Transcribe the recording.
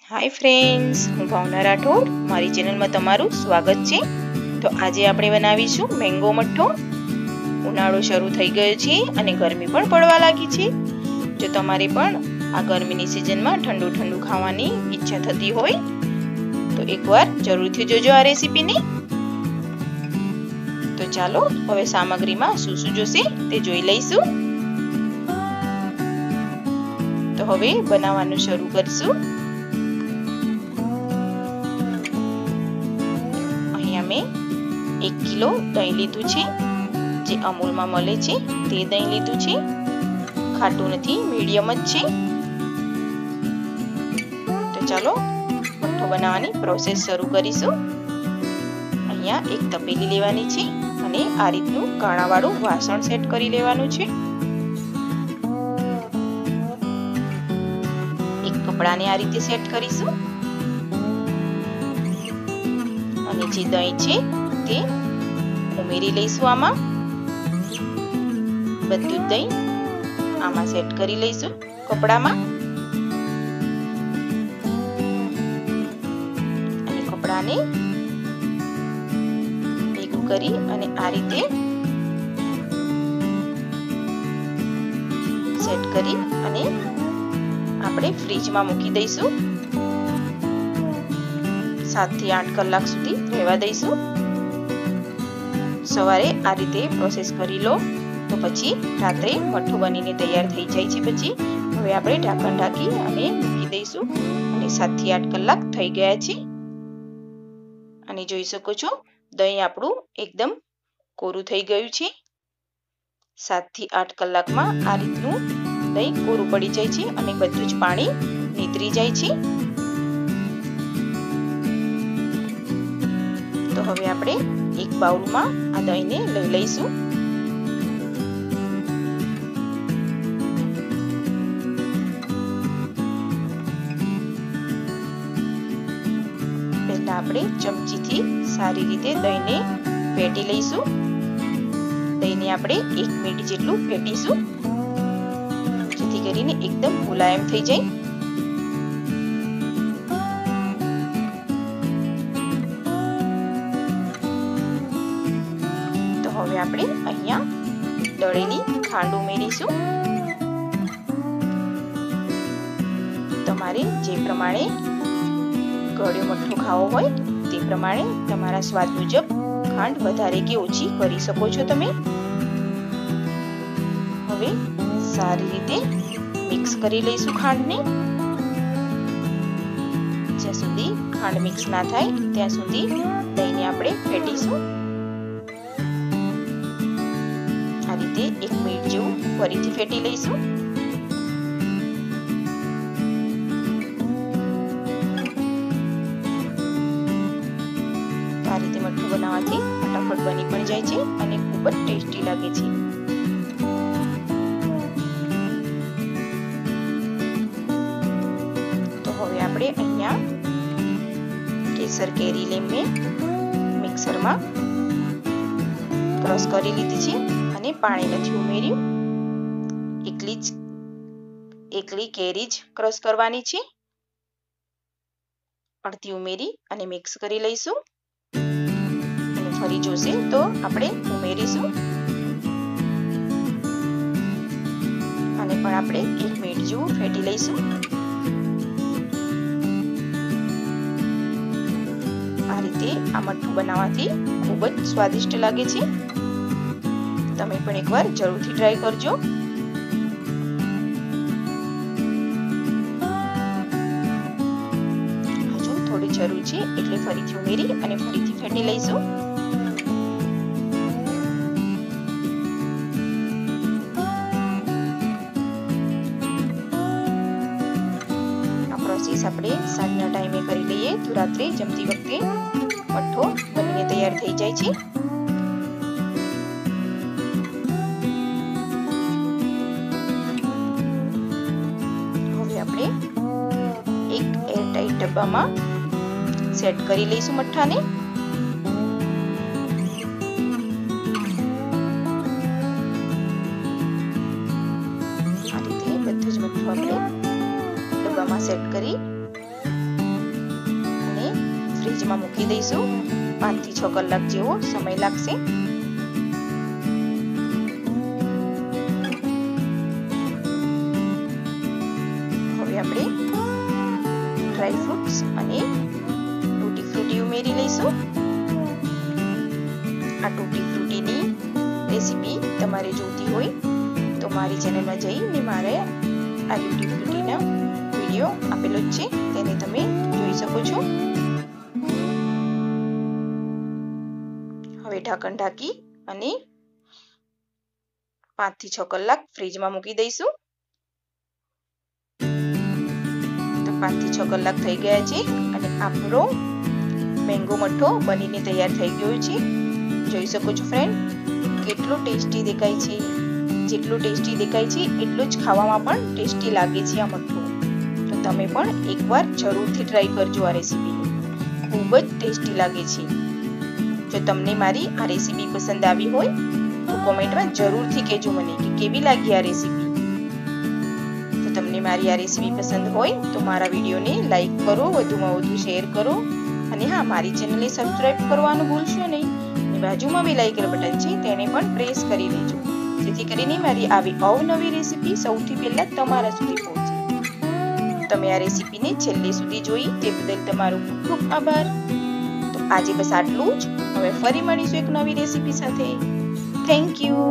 Hi friends, हूँ भावना राठौड़। मारी channel में तमारू स्वागत है। तो आज આપણે બનાવીશું મેંગો મઠ્ઠો। ઉનાળો શરૂ થઈ ગયો છે અને ગરમી પણ પડવા લાગી છે। જો તમારે પણ આ ગરમીની સિઝનમાં ઠંડુ ઠંડુ ખાવાની ઈચ્છા થતી હોય તો એકવાર જરૂરથી જોજો આ રેસીપીને। તો ચાલો હવે સામગ્રીમાં શું શું જોશે તે જોઈ લઈશું। તો હવે બનાવવાનું શરૂ કરીશું। मैं 1 किलो दही लीधु छे, जे अमूल में मळे छे ते दही लीधु छे। खाटू नथी, मीडियम ज छे। तो चलो मठ्ठो बनाववानी प्रोसेस शरू करीशुं। अहींया एक तपेली लेवानी छे अने आ रीतनुं काणावाळुं वासण सेट करी लेवानुं छे। एक कपडाने आ रीते सेट करीशुं। जे दही छे ते उमेरी लईशुं। आमां बधुं दही आमां सेट करी लईशुं कपडामां। अने कपडाने भेगुं करी अने आ रीते सेट करी अने आपणे फ्रीजमां मूकी दईशुं। 7 થી 8 કલાક સુધી રહેવા દઈશું। સવારે આ રીતે પ્રોસેસ કરી લો તો પછી રાત્રે મઠ્ઠો બનીને તૈયાર થઈ જાય છે। પછી હવે આપણે ઢાંકણ ઢાંકી અને મૂકી દઈશું અને 7 થી 8 કલાક થઈ ગયા છે। અને જોઈ શકો છો દહીં આપણું એકદમ કોરું થઈ ગયું છે। 7 થી 8 કલાકમાં આ રીતનું દહીં કોરું પડી જાય છે અને બધું જ પાણી નીતરી જાય છે। तो हवे आपणे एक बाउल में आ दही ने लई लईशुं। पहला आपणे चमची थी सारी रीते दही ने फेटी लईशुं। दही ने आपणे 1 मिनिट जेटलुं फेटीशुं जेथी करीने एकदम मुलायम थई जाय। હવે આપણે અહીંયા દળેલી ખાંડ ઉમેરીશું। તમારે જે પ્રમાણે ગળ્યો મઠ્ઠો ખાવો હોય તે પ્રમાણે તમારા સ્વાદ મુજબ ખાંડ વધારે કે ઓછી કરી શકો છો તમે। હવે સારી રીતે મિક્સ કરી લઈશું ખાંડને। જ્યાં સુધી ખાંડ મિક્સ ના થાય ત્યાં સુધી દહીંને આપણે ફેટીશું। आ रीते 1 मिनिट जेवुं फरीथी फेटी लईशुं। आ रीते मठ्ठो बनाववाथी फटाफट बनी पण जाय छे अने खूब ज टेस्टी लागे छे। तो हवे आपणे अहींया केसर केरी लेमने मिक्सर में क्रश करी लीधी छे। पाणी नहीं उमेर्યું। एकली केरी ज क्रश करवानी छे। अड़धी उमेरी अने मिक्स करी लईशुं अने फरी जोसे तो आपणे उमेरीशुं अने पण आपणे 1 मिनिट जेवुं फेटी लईशुं। आ रीते आ मठ्ठो बनाववाथी खूब ज स्वादिष्ट लागे छे। તમે પણ એકવાર જરૂરથી ટ્રાય કરજો। હજુ થોડી જરૂર છે એટલે ફરીથી ઉમેરી અને ફરીથી ફેટી લઈશું। આ પ્રોસેસ આપણે સાંજના ટાઈમે કરી લઈએ તો રાત્રે જમતી વખતે મઠ્ઠો બનીને તૈયાર થઈ જાય છે। एक एयरटाइट डब्बा में सेट करी लईशुं मठ्ठाने। आ रीते बधुं ज मठ्ठुं आपणे डब्बा में सेट करी ફ્રીજમાં મૂકી દઈશું. 5 થી 6 કલાક જેવો સમય લાગશે. હવે આપણે ડ્રાય ફ્રૂટ્સ અને ટૂટી ફ્રૂટી ઉમેરી લઈશું. આ ટૂટી ફ્રૂટીની રેસીપી તમારે જોઈતી હોય તો મારી ચેનલમાં જઈને મારે આ ટૂટી ફ્રૂટીના વિડીયો આપેલો છે, તેને તમે જોઈ શકો છો. હવે ઢાંકણ ઢાંકી અને 5 થી 6 કલાક ફ્રીજમાં મૂકી દઈશું. તો 5 થી 6 કલાક થઈ ગયા છે અને આપણો મેંગો મઠો બનીને તૈયાર થઈ ગયો છે. જોઈ શકો છો ફ્રેન્ડ, કેટલો ટેસ્ટી દેખાય છે. જેટલું ટેસ્ટી દેખાય છે એટલું જ ખાવામાં પણ ટેસ્ટી લાગે છે આ મઠો. તો તમે પણ એકવાર જરૂરથી ટ્રાય કરજો આ રેસીપી. ખૂબ જ ટેસ્ટી લાગે છે. જો તમને મારી આ રેસીપી પસંદ આવી હોય તો કોમેન્ટમાં જરૂરથી કહેજો મને કે કેવી લાગી આ રેસીપી. જો તમને મારી આ રેસીપી પસંદ હોય તો મારા વિડીયોને લાઈક કરો, વધુમાં વધુ શેર કરો અને હા, મારી ચેનલને સબસ્ક્રાઇબ કરવાનું ભૂલશો નહીં. અને બાજુમાં બેલ આઇકન બટન છે તેને પણ પ્રેસ કરી લેજો, જેથી કરીને મારી આવી અવનવી રેસીપી સૌથી પહેલા તમારા સુધી પહોંચે. તમે આ રેસીપીને છેલ્લે સુધી જોઈ તે બદલ તમારો ખૂબ ખૂબ આભાર. તો આજે બસ આટલું જ. હવે ફરી મળીશું એક નવી રેસીપી સાથે. Thank you.